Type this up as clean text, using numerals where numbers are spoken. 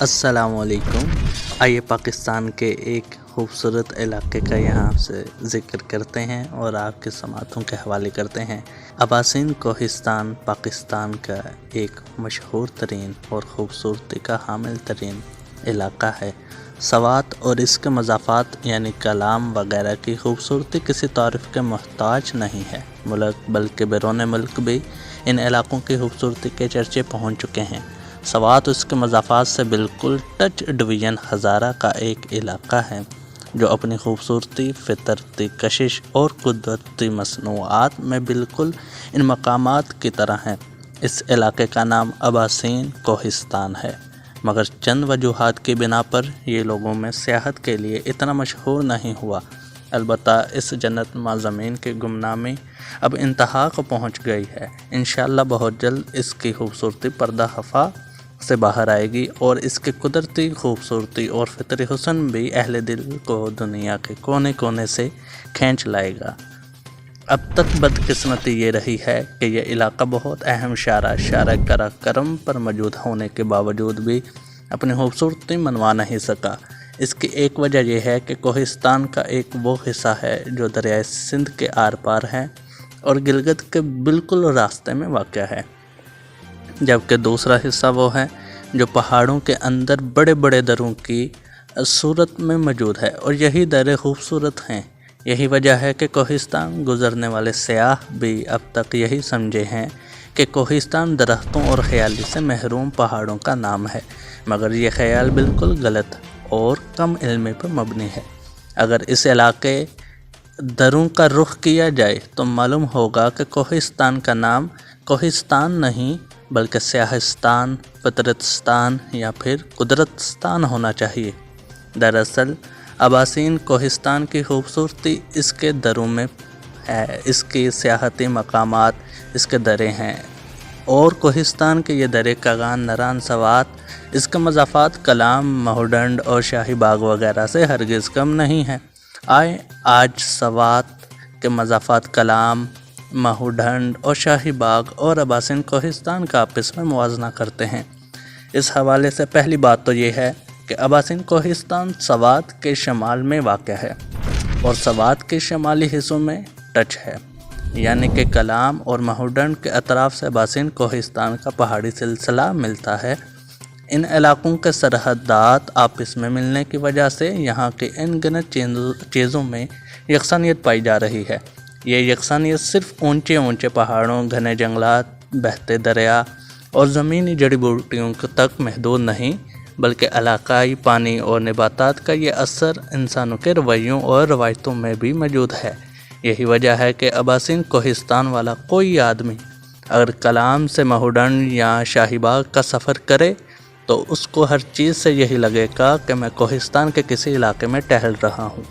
السلام علیکم۔ آئیے پاکستان کے ایک خوبصورت علاقے کا یہاں سے ذکر کرتے ہیں اور آپ کے سماعتوں کے حوالے کرتے ہیں۔ اباسین کوہستان پاکستان کا ایک مشہور ترین اور خوبصورتی کا حامل ترین علاقہ ہے۔ سوات اور اس کے مضافات یعنی کلام وغیرہ کی خوبصورتی کسی تعریف کے محتاج نہیں ہے۔ ملک بلکہ بیرون ملک بھی ان علاقوں کی خوبصورتی کے چرچے پہنچ چکے ہیں۔ سوات اس کے مضافات سے بالکل ٹچ ڈویژن ہزارہ کا ایک علاقہ ہے جو اپنی خوبصورتی، فطرتی کشش اور قدرتی مصنوعات میں بالکل ان مقامات کی طرح ہیں۔ اس علاقے کا نام اباسین کوہستان ہے، مگر چند وجوہات کی بنا پر یہ لوگوں میں سیاحت کے لیے اتنا مشہور نہیں ہوا۔ البتہ اس جنت ماں زمین کی گمنامی اب انتہا کو پہنچ گئی ہے۔ انشاءاللہ بہت جلد اس کی خوبصورتی پردہ حفا سے باہر آئے گی اور اس کی قدرتی خوبصورتی اور فطری حسن بھی اہل دل کو دنیا کے کونے کونے سے کھینچ لائے گا۔ اب تک بدقسمتی یہ رہی ہے کہ یہ علاقہ بہت اہم شارع کرم پر موجود ہونے کے باوجود بھی اپنی خوبصورتی منوا نہیں سکا۔ اس کی ایک وجہ یہ ہے کہ کوہستان کا ایک وہ حصہ ہے جو دریائے سندھ کے آر پار ہے اور گلگت کے بالکل راستے میں واقع ہے، جبکہ دوسرا حصہ وہ ہے جو پہاڑوں کے اندر بڑے بڑے دروں کی صورت میں موجود ہے، اور یہی درے خوبصورت ہیں۔ یہی وجہ ہے کہ کوہستان گزرنے والے سیاح بھی اب تک یہی سمجھے ہیں کہ کوہستان درختوں اور ہریالی سے محروم پہاڑوں کا نام ہے، مگر یہ خیال بالکل غلط اور کم علمی پر مبنی ہے۔ اگر اس علاقے دروں کا رخ کیا جائے تو معلوم ہوگا کہ کوہستان کا نام کوہستان نہیں بلکہ سیاحستان، فطرتستان یا پھر قدرتستان ہونا چاہیے۔ دراصل اباسین کوہستان کی خوبصورتی اس کے دروں میں ہے، اس کی سیاحتی مقامات اس کے درے ہیں، اور کوہستان کے یہ درے کاغان، نران، سوات اس کے مضافات کلام، مہوڈنڈ اور شاہی باغ وغیرہ سے ہرگز کم نہیں ہیں۔ آج سوات کے مضافات کلام، مہوڈنڈ اور شاہی باغ اور اباسین کوہستان کا آپس میں موازنہ کرتے ہیں۔ اس حوالے سے پہلی بات تو یہ ہے کہ اباسین کوہستان سوات کے شمال میں واقع ہے اور سوات کے شمالی حصوں میں ٹچ ہے، یعنی کہ کلام اور مہوڈنڈ کے اطراف سے اباسین کوہستان کا پہاڑی سلسلہ ملتا ہے۔ ان علاقوں کے سرحدات آپس میں ملنے کی وجہ سے یہاں کی ان گنت چیزوں میں یکسانیت پائی جا رہی ہے۔ یہ یکسانیت صرف اونچے پہاڑوں، گھنے جنگلات، بہتے دریا اور زمینی جڑی بوٹیوں تک محدود نہیں، بلکہ علاقائی پانی اور نباتات کا یہ اثر انسانوں کے رویوں اور روایتوں میں بھی موجود ہے۔ یہی وجہ ہے کہ اباسین کوہستان والا کوئی آدمی اگر کلام سے مہوڈنڈ یا شاہی باغ کا سفر کرے تو اس کو ہر چیز سے یہی لگے گا کہ میں کوہستان کے کسی علاقے میں ٹہل رہا ہوں۔